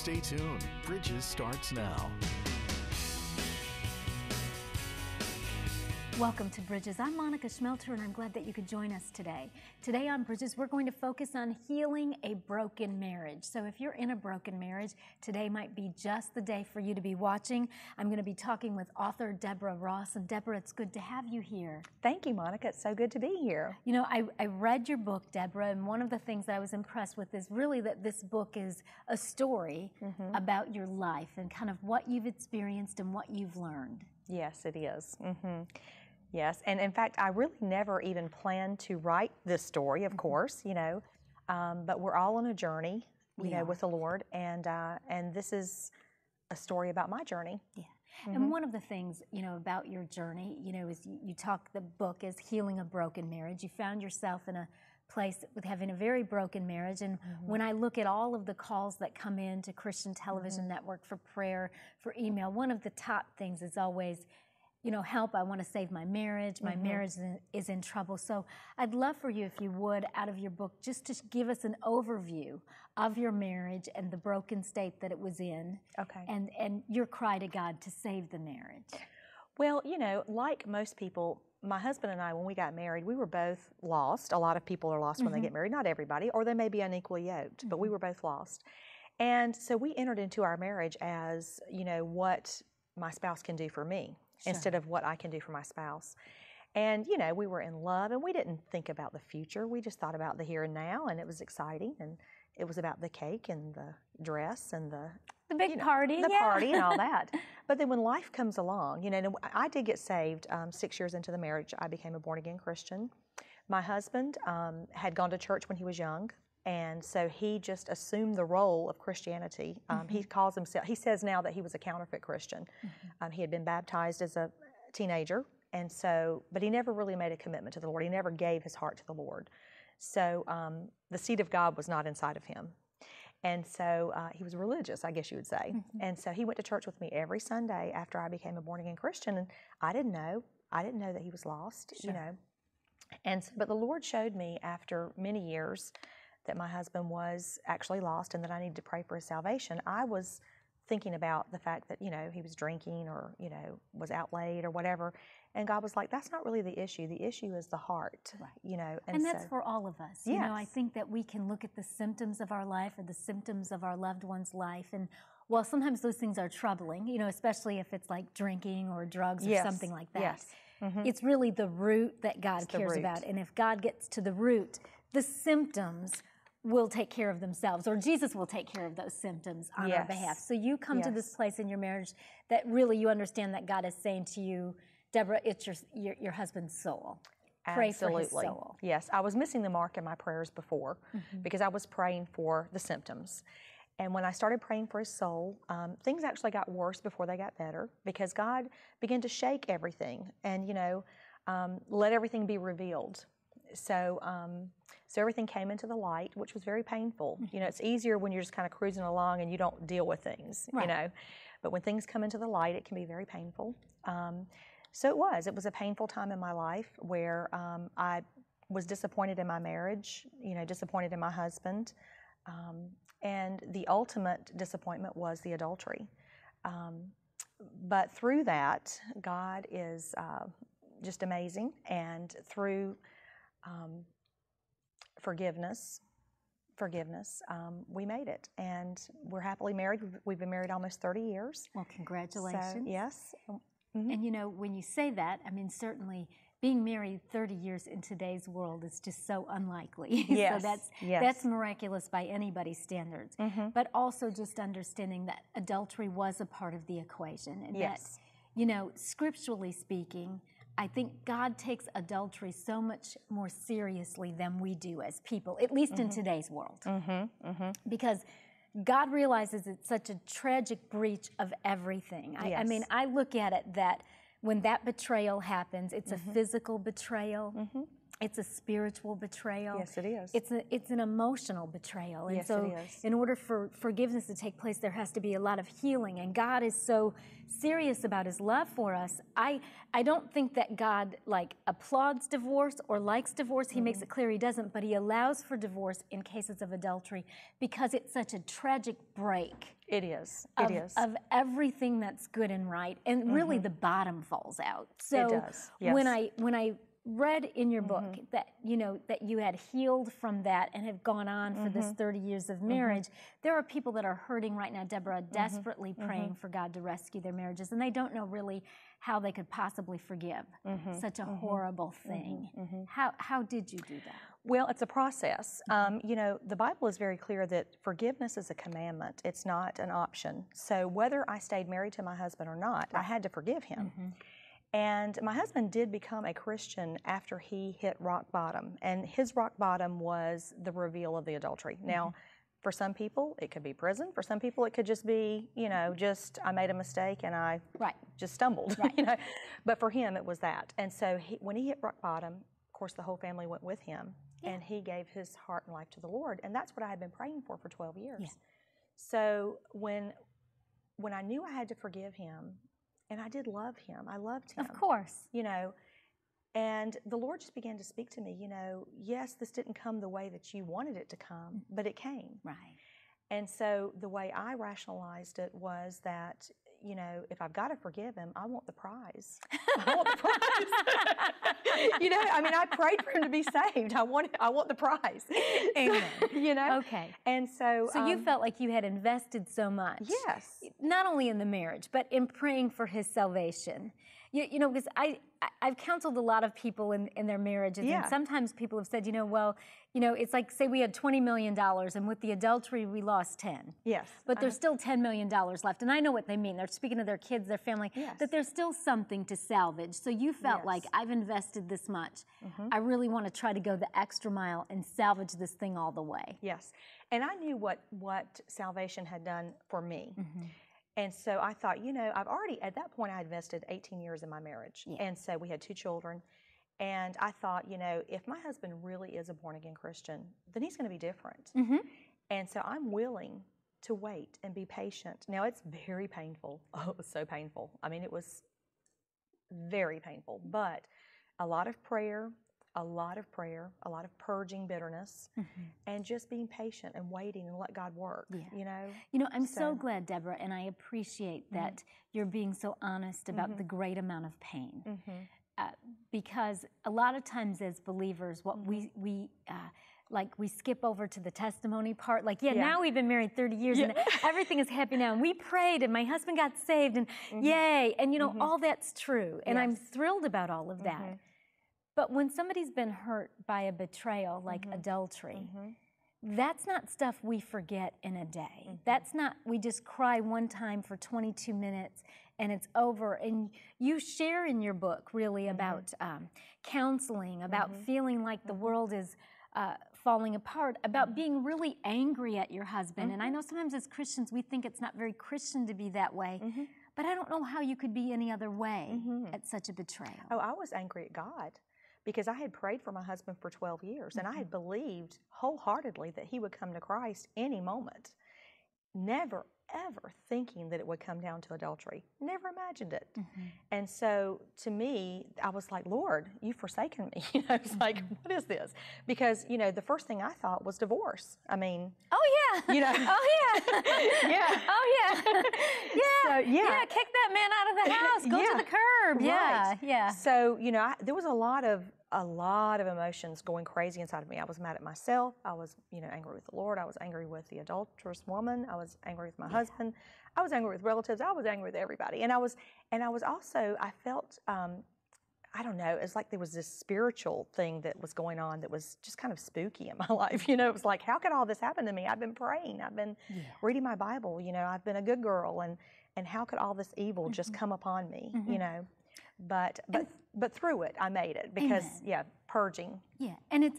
Stay tuned. Bridges starts now. Welcome to Bridges. I'm Monica Schmelter, and I'm glad that you could join us today. Today on Bridges, we're going to focus on healing a broken marriage. So if you're in a broken marriage, today might be just the day for you to be watching. I'm going to be talking with author Deborah Ross. And Deborah, it's good to have you here. Thank you, Monica. It's so good to be here. You know, I read your book, Deborah, and one of the things that I was impressed with is really that this book is a story about your life and kind of what you've experienced and what you've learned. Yes, it is. Yes, and in fact, I really never even planned to write this story, of course, you know, but we're all on a journey, you know, with the Lord, and this is a story about my journey. Yeah, and one of the things, you know, about your journey, you know, is you talk, the book is Healing a Broken Marriage. You found yourself in a place with having a very broken marriage, and when I look at all of the calls that come in to Christian Television Network for prayer, for email, one of the top things is always, you know, help, I want to save my marriage is in trouble. So I'd love for you, if you would, out of your book, just to give us an overview of your marriage and the broken state that it was in, and your cry to God to save the marriage. Well, you know, like most people, my husband and I, when we got married, we were both lost. A lot of people are lost when they get married, not everybody, or they may be unequally yoked, but we were both lost. And so we entered into our marriage as, you know, what my spouse can do for me. Instead of what I can do for my spouse. And, you know, we were in love, and we didn't think about the future. We just thought about the here and now, and it was exciting, and it was about the cake and the dress and the big party. The party and all that. But then when life comes along, you know, I did get saved 6 years into the marriage. I became a born-again Christian. My husband had gone to church when he was young, and so he just assumed the role of Christianity. He calls himself, he says now that he was a counterfeit Christian. He had been baptized as a teenager, and so, but he never really made a commitment to the Lord. He never gave his heart to the Lord. So the seed of God was not inside of him. And so he was religious, I guess you would say. And so he went to church with me every Sunday after I became a born-again Christian, and I didn't know that he was lost, you know. And but the Lord showed me after many years that my husband was actually lost and that I needed to pray for his salvation. I was thinking about the fact that, you know, he was drinking or, you know, was out late or whatever. And God was like, that's not really the issue. The issue is the heart, you know. And that's for all of us. You know, I think that we can look at the symptoms of our life or the symptoms of our loved one's life. And while sometimes those things are troubling, you know, especially if it's like drinking or drugs or something like that, it's really the root that God cares about. And if God gets to the root, the symptoms will take care of themselves, or Jesus will take care of those symptoms on our behalf. So you come to this place in your marriage that really you understand that God is saying to you, Deborah, it's your husband's soul. Pray for his soul. Yes, I was missing the mark in my prayers before because I was praying for the symptoms. And when I started praying for his soul, things actually got worse before they got better because God began to shake everything and, you know, let everything be revealed. So so everything came into the light, which was very painful. You know, it's easier when you're just kind of cruising along and you don't deal with things, you know. But when things come into the light, it can be very painful. So it was a painful time in my life where I was disappointed in my marriage, you know, disappointed in my husband. And the ultimate disappointment was the adultery. But through that, God is just amazing. And through forgiveness, we made it, and we're happily married. We've been married almost 30 years. Well, congratulations. So, yes. And you know, when you say that, I mean, certainly being married 30 years in today's world is just so unlikely. Yes. So that's miraculous by anybody's standards. But also just understanding that adultery was a part of the equation, and that, you know, scripturally speaking, I think God takes adultery so much more seriously than we do as people, at least in today's world. Because God realizes it's such a tragic breach of everything. I mean, I look at it that when that betrayal happens, it's a physical betrayal. It's a spiritual betrayal. Yes, it is. It's an emotional betrayal. And Yes, so it is. in order for forgiveness to take place, there has to be a lot of healing. And God is so serious about his love for us. I don't think that God like applauds divorce or likes divorce. He makes it clear he doesn't, but he allows for divorce in cases of adultery because it's such a tragic break. It is. Of, It is. of everything that's good and right, and really the bottom falls out. So It does. Yes. when I read in your book that that you had healed from that and have gone on for this 30 years of marriage, there are people that are hurting right now, Deborah, desperately praying for God to rescue their marriages, and they don't know really how they could possibly forgive such a horrible thing. How did you do that? Well, it's a process. The Bible is very clear that forgiveness is a commandment. It's not an option. So whether I stayed married to my husband or not, I had to forgive him. And my husband did become a Christian after he hit rock bottom. And his rock bottom was the reveal of the adultery. Now, for some people, it could be prison. For some people, it could just be, just I made a mistake and I just stumbled. But for him, it was that. And so when he hit rock bottom, of course, the whole family went with him. And he gave his heart and life to the Lord. And that's what I had been praying for 12 years. So when I knew I had to forgive him, and I did love him. I loved him. Of course. And the Lord just began to speak to me, yes, this didn't come the way that you wanted it to come, but it came. Right. And so the way I rationalized it was that, if I've got to forgive him, I want the prize. I want the prize. I prayed for him to be saved. I want the prize. Amen. Okay. And so you felt like you had invested so much. Yes. Not only in the marriage, but in praying for his salvation. Because I've counseled a lot of people in their marriages, and sometimes people have said, it's like, say we had $20 million, and with the adultery, we lost 10. Yes. But there's still $10 million left. And I know what they mean. They're speaking to their kids, their family, that there's still something to salvage. So you felt like, I've invested this much. I really want to try to go the extra mile and salvage this thing all the way. Yes. And I knew what salvation had done for me. And so I thought, I've already, at that point, I had invested 18 years in my marriage. And so we had 2 children. And I thought, if my husband really is a born-again Christian, then he's going to be different. And so I'm willing to wait and be patient. Now, it's very painful. Oh, it was so painful. It was very painful. But a lot of prayer, a lot of purging bitterness, and just being patient and waiting and let God work, I'm so glad, Deborah, and I appreciate that you're being so honest about the great amount of pain. Because a lot of times as believers, what we skip over to the testimony part, now we've been married 30 years and everything is happy now, and we prayed and my husband got saved and yay, and all that's true, and I'm thrilled about all of that. But when somebody's been hurt by a betrayal like adultery, that's not stuff we forget in a day. That's not, we just cry one time for 22 minutes and it's over. And you share in your book really about counseling, about feeling like the world is falling apart, about being really angry at your husband. And I know sometimes as Christians we think it's not very Christian to be that way, but I don't know how you could be any other way at such a betrayal. Oh, I was angry at God. Because I had prayed for my husband for 12 years, and I had believed wholeheartedly that he would come to Christ any moment. Never, ever thinking that it would come down to adultery. Never imagined it. And so, to me, I was like, Lord, you've forsaken me. It's like, what is this? Because, the first thing I thought was divorce. Oh, yeah. Oh, yeah. Yeah. Oh, yeah. So, yeah, kick that man out of the house. Go to the curb. Right. Yeah. So, there was a lot of emotions going crazy inside of me. I was mad at myself. I was, angry with the Lord. I was angry with the adulterous woman. I was angry with my husband. I was angry with relatives. I was angry with everybody. And I was also, I felt, I don't know, it's like there was this spiritual thing that was going on that was just kind of spooky in my life. It was like, how could all this happen to me? I've been praying. I've been reading my Bible. I've been a good girl. And how could all this evil just come upon me, But through it, I made it because, purging. Yeah, and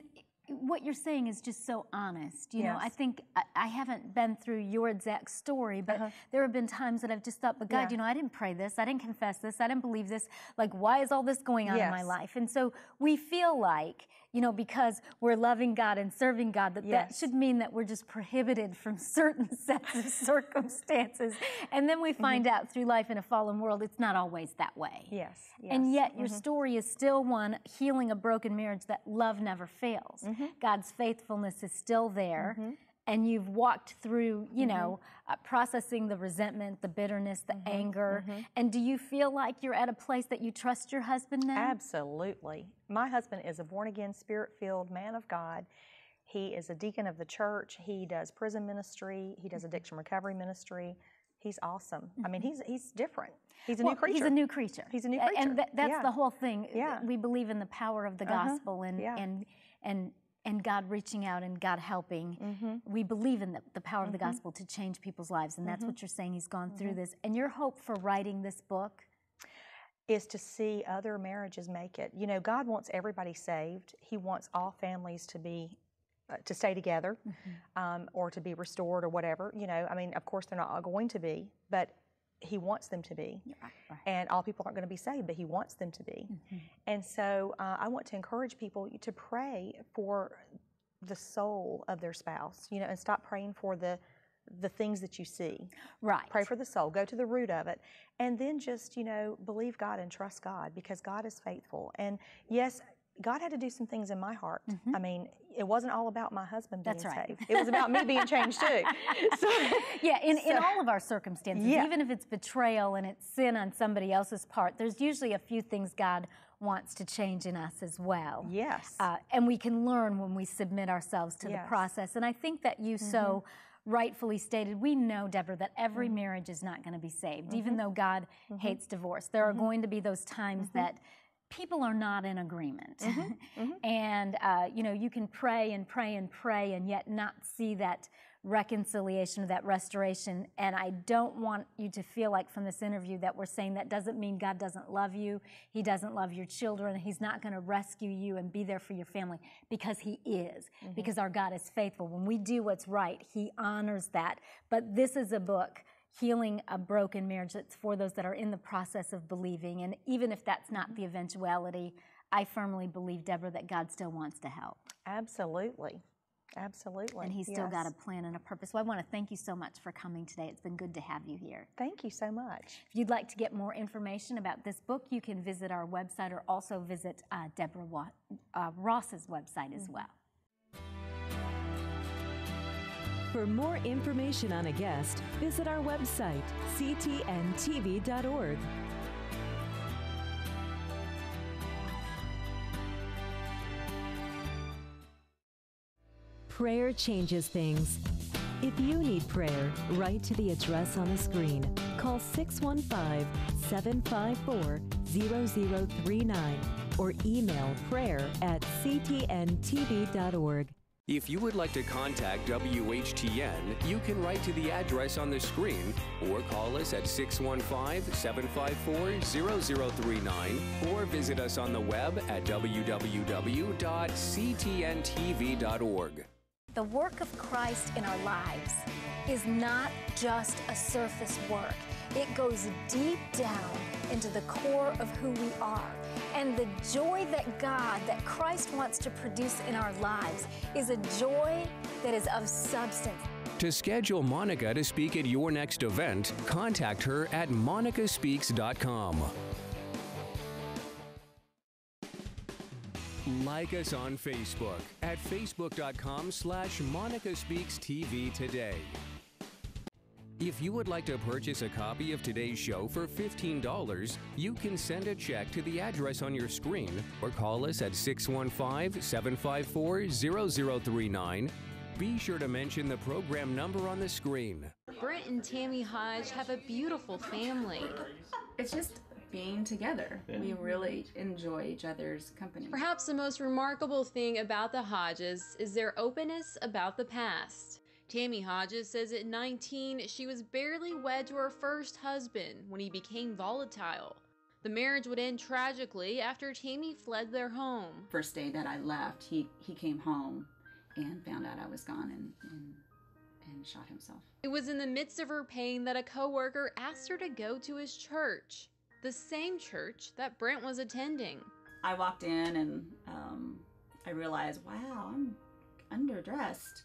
what you're saying is just so honest. You know, Yes. I think I haven't been through your exact story, but there have been times that I've just thought, but God, Yeah. you know, I didn't pray this, I didn't confess this, I didn't believe this. Like, why is all this going on in my Yes. life? And so we feel like, you know, because we're loving God and serving God, that Yes. should mean that we're just prohibited from certain sets of circumstances. And then we find out through life in a fallen world, it's not always that way. Yes. And yet your story is still one healing a broken marriage, that love never fails. God's faithfulness is still there. And you've walked through, you know, processing the resentment, the bitterness, the anger. And do you feel like you're at a place that you trust your husband now? Absolutely. My husband is a born-again, spirit-filled man of God. He is a deacon of the church. He does prison ministry. He does addiction recovery ministry. He's awesome. I mean, he's different. He's a new creature. He's a new creature. He's a new creature. And that's Yeah. the whole thing. Yeah. We believe in the power of the gospel and God reaching out and God helping. We believe in the power of the gospel to change people's lives. And that's what you're saying. He's gone through this. And your hope for writing this book is to see other marriages make it. You know, God wants everybody saved. He wants all families to be to stay together or to be restored or whatever. You know, I mean, of course they're not all going to be, but He wants them to be. Right. And all people aren't going to be saved, but He wants them to be. And so I want to encourage people to pray for the soul of their spouse, you know, and stop praying for the things that you see. Right. Pray for the soul. Go to the root of it. And then just, you know, believe God and trust God, because God is faithful. And yes, God had to do some things in my heart. I mean, it wasn't all about my husband being That's right. saved. It was about me being changed too. So, yeah, in all of our circumstances, even if it's betrayal and it's sin on somebody else's part, there's usually a few things God wants to change in us as well. Yes. And we can learn when we submit ourselves to the process. And I think that you so rightfully stated, we know, Deborah, that every marriage is not going to be saved, even though God hates divorce. There are going to be those times that people are not in agreement. And, you know, you can pray and pray and pray and yet not see that reconciliation or that restoration. And I don't want you to feel like from this interview that we're saying that doesn't mean God doesn't love you. He doesn't love your children. He's not going to rescue you and be there for your family, because He is, because our God is faithful. When we do what's right, He honors that. But this is a book, Healing a Broken Marriage, that's for those that are in the process of believing. And even if that's not the eventuality, I firmly believe, Deborah, that God still wants to help. Absolutely. Absolutely. And He's still got a plan and a purpose. So I want to thank you so much for coming today. It's been good to have you here. Thank you so much. If you'd like to get more information about this book, you can visit our website or also visit Deborah Ross's website as well. For more information on a guest, visit our website, ctntv.org. Prayer changes things. If you need prayer, write to the address on the screen. Call 615-754-0039 or email prayer@ctntv.org. If you would like to contact WHTN, you can write to the address on the screen or call us at 615-754-0039 or visit us on the web at www.ctntv.org. The work of Christ in our lives is not just a surface work. It goes deep down into the core of who we are. And the joy that Christ wants to produce in our lives is a joy that is of substance. To schedule Monica to speak at your next event, contact her at monicaspeaks.com. Like us on Facebook at facebook.com/monicaspeakstv today. If you would like to purchase a copy of today's show for $15, you can send a check to the address on your screen or call us at 615-754-0039. Be sure to mention the program number on the screen. Brent and Tammy Hodge have a beautiful family. It's just being together. We really enjoy each other's company. Perhaps the most remarkable thing about the Hodges is their openness about the past. Tammy Hodges says at 19, she was barely wed to her first husband when he became volatile. The marriage would end tragically after Tammy fled their home. First day that I left, he came home and found out I was gone and shot himself. It was in the midst of her pain that a coworker asked her to go to his church, the same church that Brent was attending. I walked in and I realized, wow, I'm underdressed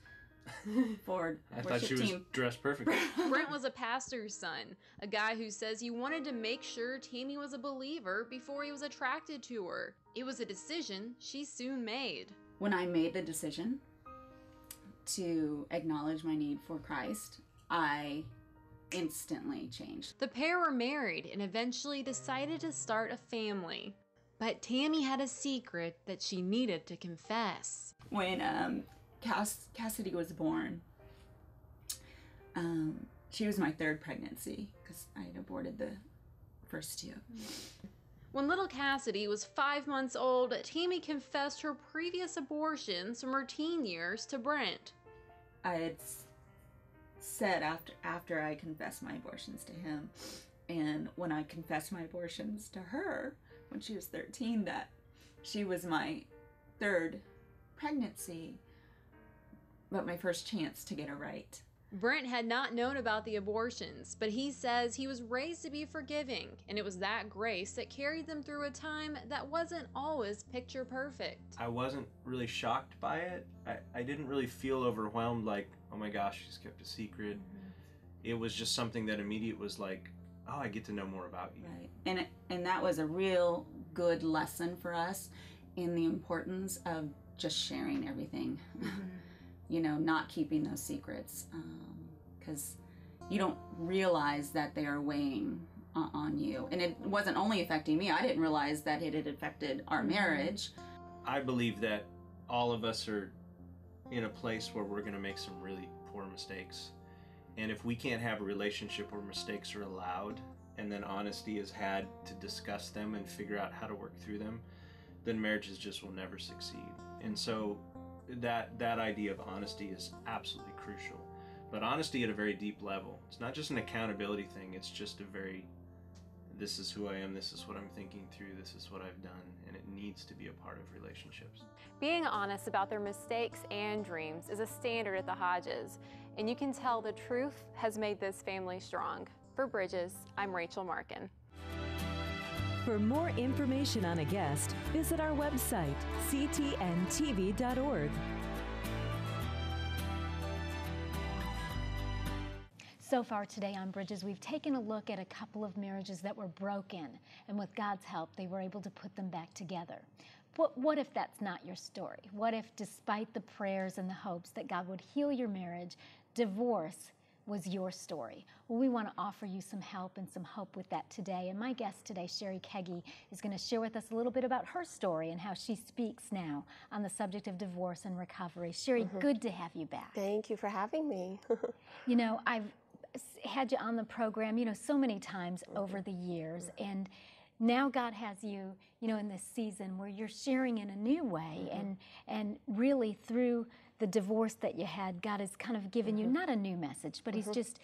for I thought she was dressed perfectly. Brent was a pastor's son, a guy who says he wanted to make sure Tammy was a believer before he was attracted to her. It was a decision she soon made. When I made the decision to acknowledge my need for Christ, I instantly changed. The pair were married and eventually decided to start a family. But Tammy had a secret that she needed to confess. When Cassidy was born, she was my third pregnancy because I had aborted the first two. When little Cassidy was 5 months old, Tammy confessed her previous abortions from her teen years to Brent. I had said after I confessed my abortions to him, and when I confessed my abortions to her when she was 13, that she was my third pregnancy, but my first chance to get it right. Brent had not known about the abortions, but he says he was raised to be forgiving, and it was that grace that carried them through a time that wasn't always picture perfect. I wasn't really shocked by it. I didn't really feel overwhelmed like, oh my gosh, she's kept a secret. It was just something that immediate was like, oh, I get to know more about you. Right. And that was a real good lesson for us in the importance of just sharing everything. You know, not keeping those secrets, because you don't realize that they are weighing on you. And it wasn't only affecting me. I didn't realize that it had affected our marriage. I believe that all of us are in a place where we're going to make some really poor mistakes. And if we can't have a relationship where mistakes are allowed and then honesty is had to discuss them and figure out how to work through them, then marriages just will never succeed. And so that idea of honesty is absolutely crucial. But honesty at a very deep level. It's not just an accountability thing, it's just a very, this is who I am, this is what I'm thinking through, this is what I've done, and it needs to be a part of relationships. Being honest about their mistakes and dreams is a standard at the Hodges, and you can tell the truth has made this family strong. For Bridges, I'm Rachel Markin. For more information on a guest, visit our website, ctntv.org. So far today on Bridges, we've taken a look at a couple of marriages that were broken, and with God's help, they were able to put them back together. What if that's not your story? What if, despite the prayers and the hopes that God would heal your marriage, divorce was your story? Well, we want to offer you some help and some hope with that today. And my guest today, Cheri Keaggy, is going to share with us a little bit about her story and how she speaks now on the subject of divorce and recovery. Cheri, good to have you back. Thank you for having me. You know, I've had you on the program, you know, so many times over the years, and now God has you, you know, in this season where you're sharing in a new way, and really through the divorce that you had, God has kind of given you not a new message, but He's just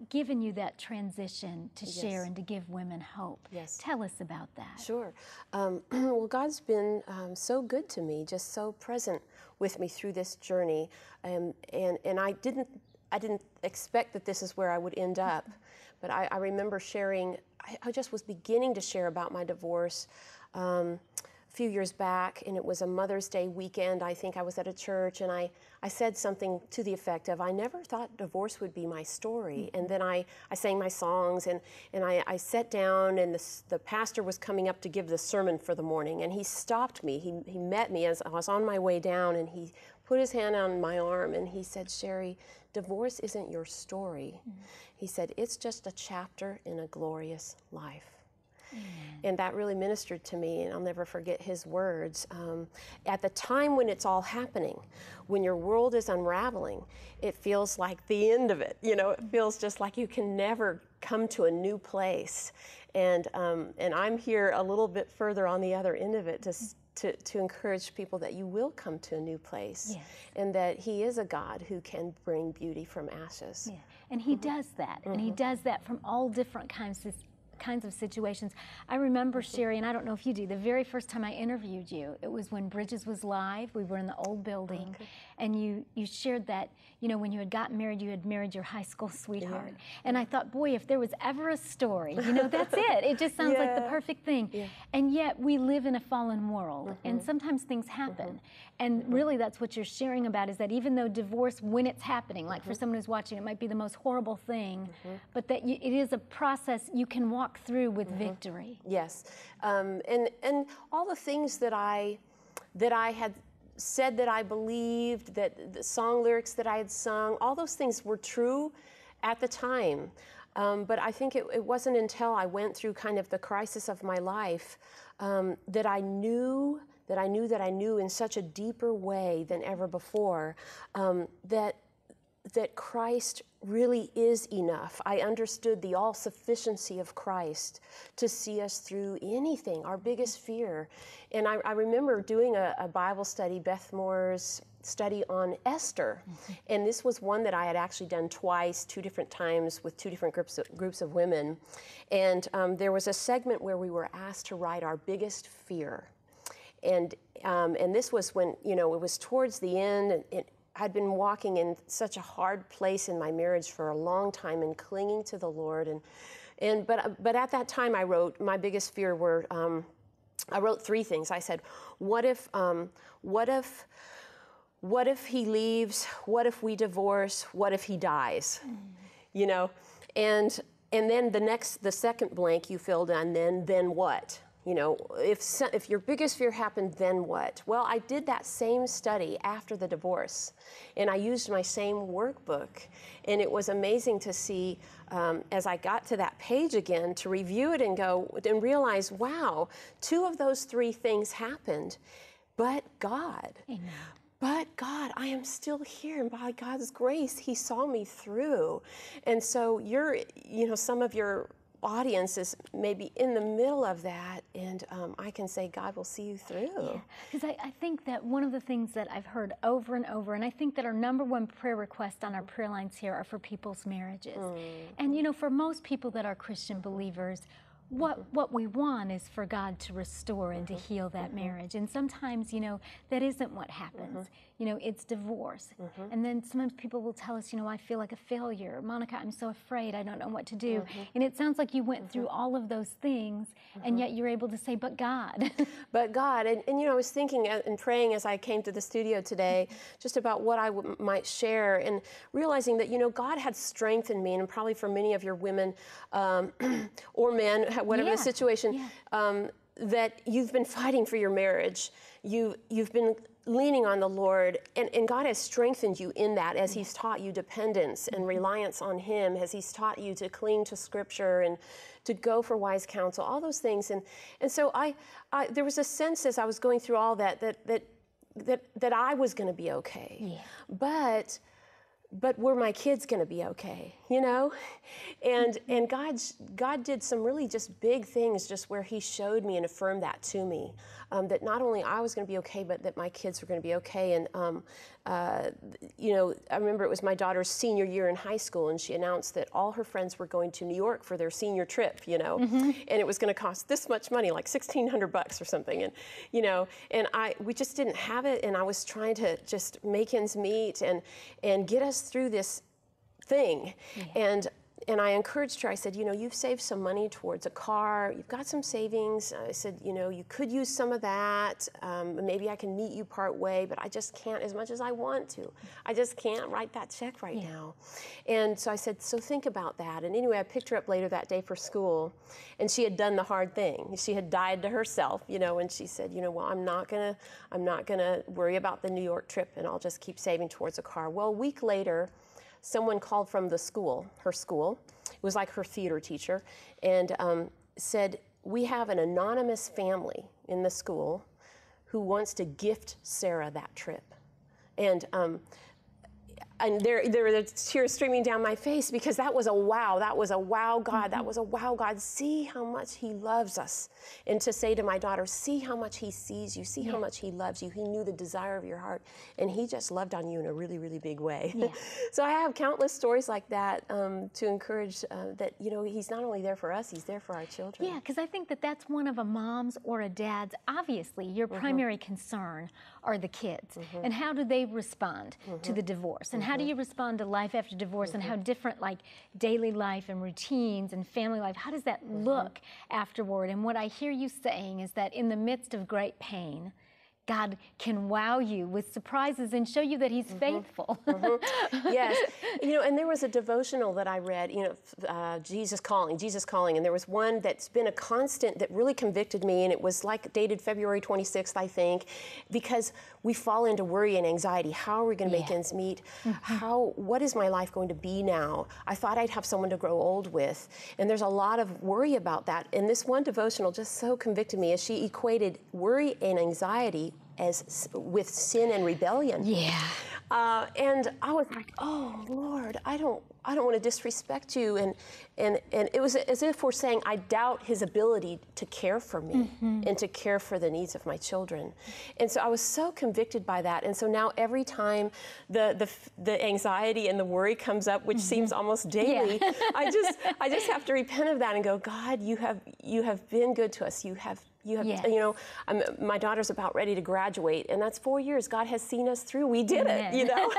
given you that transition to share and to give women hope. Yes. Tell us about that. Sure. Well, God's been so good to me, just so present with me through this journey, and I didn't expect that this is where I would end up, but I remember sharing. I just was beginning to share about my divorce a few years back, and it was a Mother's Day weekend. I think I was at a church, and I said something to the effect of, I never thought divorce would be my story. And then I sang my songs, and I sat down, and the pastor was coming up to give the sermon for the morning, and he stopped me. He met me as I was on my way down, and he put his hand on my arm, and he said, Cheri, divorce isn't your story. He said, it's just a chapter in a glorious life. And that really ministered to me, and I'll never forget his words. At the time when it's all happening, when your world is unraveling, it feels like the end of it. You know, it feels just like you can never come to a new place. And I'm here a little bit further on the other end of it to encourage people that you will come to a new place, and that He is a God who can bring beauty from ashes. Yeah, and He does that, and He does that from all different kinds kinds of situations. I remember, Cheri, and I don't know if you do, the very first time I interviewed you, it was when Bridges was live. We were in the old building, and you shared that, you know, when you had gotten married, you had married your high school sweetheart. And I thought, boy, if there was ever a story, you know, that's it. It just sounds like the perfect thing. And yet we live in a fallen world, and sometimes things happen. And really that's what you're sharing about, is that even though divorce, when it's happening, like for someone who's watching, it might be the most horrible thing, but that it is a process you can walk through with victory. Yes, and all the things that I had said that I believed, that the song lyrics that I had sung, all those things were true at the time. But I think it wasn't until I went through kind of the crisis of my life that I knew in such a deeper way than ever before that Christ really is enough. I understood the all-sufficiency of Christ to see us through anything, our biggest fear. And I remember doing a Bible study, Beth Moore's study on Esther. And this was one that I had actually done twice, 2 different times with 2 different groups of women. And there was a segment where we were asked to write our biggest fear. And this was when, you know, it was towards the end. I'd been walking in such a hard place in my marriage for a long time and clinging to the Lord. But at that time I wrote, my biggest fear were, I wrote 3 things. I said, what if he leaves? What if we divorce? What if he dies? You know, and then the second blank you filled in, then what? You know, if your biggest fear happened, then what? Well, I did that same study after the divorce, and I used my same workbook, and it was amazing to see as I got to that page again to review it and go and realize, wow, 2 of those 3 things happened, but God. Amen. But God, I am still here, and by God's grace, He saw me through. And so some of your audience is maybe in the middle of that, and I can say God will see you through. Because I think that one of the things that I've heard over and over, and I think that our #1 prayer request on our prayer lines here are for people's marriages. And you know, for most people that are Christian believers, what we want is for God to restore and to heal that marriage. And sometimes, you know, that isn't what happens. You know, it's divorce. And then sometimes people will tell us, you know, I feel like a failure. Monica, I'm so afraid. I don't know what to do. And it sounds like you went through all of those things, and yet you're able to say, but God. But God. And you know, I was thinking and praying as I came to the studio today just about what I might share, and realizing that, you know, God had strengthened me, and probably for many of your women or men, whatever the situation, that you've been fighting for your marriage. You've been leaning on the Lord, and God has strengthened you in that as He's taught you dependence and reliance on Him, as He's taught you to cling to Scripture and to go for wise counsel, all those things. And so I there was a sense as I was going through all that I was going to be okay. But were my kids going to be okay, you know? And God did some really just big things, just where He showed me and affirmed that to me, that not only I was going to be okay, but that my kids were going to be okay. And you know, I remember it was my daughter's senior year in high school, and she announced that all her friends were going to New York for their senior trip, you know, and it was going to cost this much money, like $1,600 or something, and you know, and we just didn't have it, and I was trying to just make ends meet and get us through this thing. And I encouraged her. I said, you know, you've saved some money towards a car. You've got some savings. I said, you know, you could use some of that. Maybe I can meet you part way, but I just can't as much as I want to. I just can't write that check right now. And so I said, so think about that. And anyway, I picked her up later that day for school, and she had done the hard thing. She had died to herself, you know, and she said, you know, well, I'm not gonna worry about the New York trip, and I'll just keep saving towards a car. Well, a week later, someone called from the school, her school. It was like her theater teacher, and said, we have an anonymous family in the school who wants to gift Sarah that trip. And and there were the tears streaming down my face, because that was a wow. That was a wow, God. That was a wow, God. See how much he loves us. And to say to my daughter, see how much he sees you. See how much he loves you. He knew the desire of your heart. And he just loved on you in a really, really big way. Yeah. So I have countless stories like that to encourage that, you know, he's not only there for us, he's there for our children. Yeah, because I think that that's one of a mom's or a dad's, obviously, your primary concern are the kids. And how do they respond to the divorce? And how do you respond to life after divorce, and how different, like, daily life and routines and family life, how does that look afterward? And what I hear you saying is that in the midst of great pain, God can wow you with surprises and show you that he's faithful. Yes. You know, and there was a devotional that I read, you know, Jesus Calling, and there was one that's been a constant that really convicted me, and it was like dated February 26th, I think, because we fall into worry and anxiety. How are we going to make ends meet? What is my life going to be now? I thought I'd have someone to grow old with, and there's a lot of worry about that. And this one devotional just so convicted me as she equated worry and anxiety as with sin and rebellion. Yeah. And I was like, oh Lord, I don't want to disrespect you. And it was as if we're saying, I doubt his ability to care for me and to care for the needs of my children. And so I was so convicted by that. And so now every time the anxiety and the worry comes up, which seems almost daily, I just have to repent of that and go, God, you have been good to us. You have, you know, my daughter's about ready to graduate, and that's 4 years. God has seen us through. We did it, you know.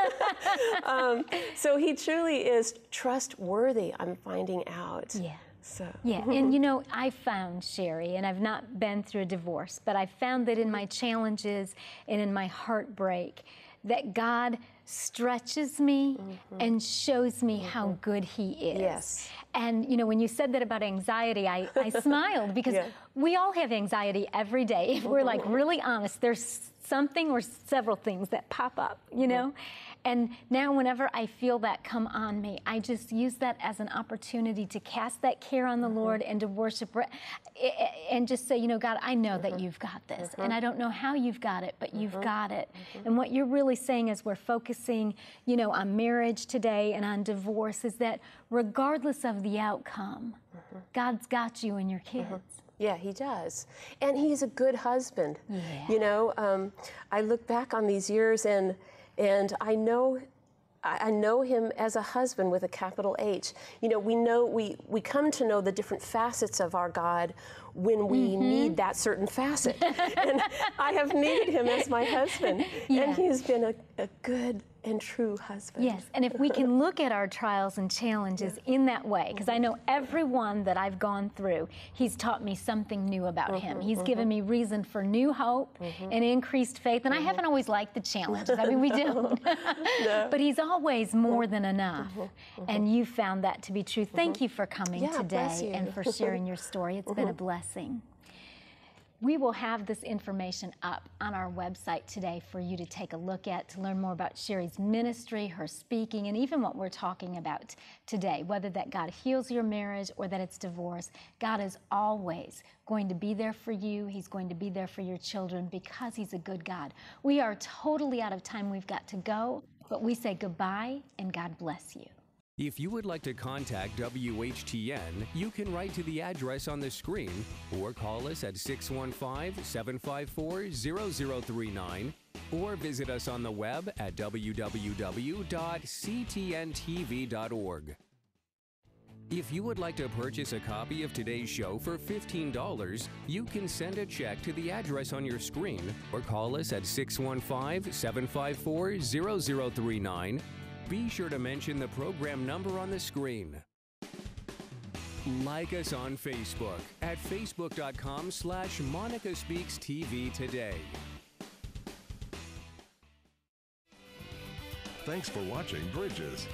So he truly is trustworthy, I'm finding out. Yeah. So. Yeah, and you know, I found, Cheri, and I've not been through a divorce, but I found that in my challenges and in my heartbreak, that God stretches me and shows me how good he is. Yes. And you know, when you said that about anxiety, I smiled, because we all have anxiety every day. If we're like really honest, there's something or several things that pop up, you know? And now whenever I feel that come on me, I just use that as an opportunity to cast that care on the Lord and to worship and just say, you know, God, I know that you've got this. And I don't know how you've got it, but you've got it. And what you're really saying as we're focusing, you know, on marriage today and on divorce is that regardless of the outcome, God's got you and your kids. Yeah, he does. And he's a good husband. Yeah. You know, I look back on these years and I know him as a husband with a capital H. You know, we come to know the different facets of our God when we need that certain facet. And I have needed him as my husband. And he's been a good and true husband. Yes, and if we can look at our trials and challenges in that way, because I know every one that I've gone through, he's taught me something new about him. He's given me reason for new hope and increased faith, and I haven't always liked the challenges. I mean, we don't. No. But he's always more than enough, and you found that to be true. Thank you for coming today and for sharing your story. It's been a blessing. We will have this information up on our website today for you to take a look at, to learn more about Cheri's ministry, her speaking, and even what we're talking about today, whether that God heals your marriage or that it's divorce. God is always going to be there for you. He's going to be there for your children because he's a good God. We are totally out of time. We've got to go, but we say goodbye and God bless you. If you would like to contact WHTN, you can write to the address on the screen or call us at 615-754-0039 or visit us on the web at www.ctntv.org. If you would like to purchase a copy of today's show for $15, you can send a check to the address on your screen or call us at 615-754-0039. Be sure to mention the program number on the screen. Like us on Facebook at facebook.com/Monica Speaks TV today. Thanks for watching Bridges.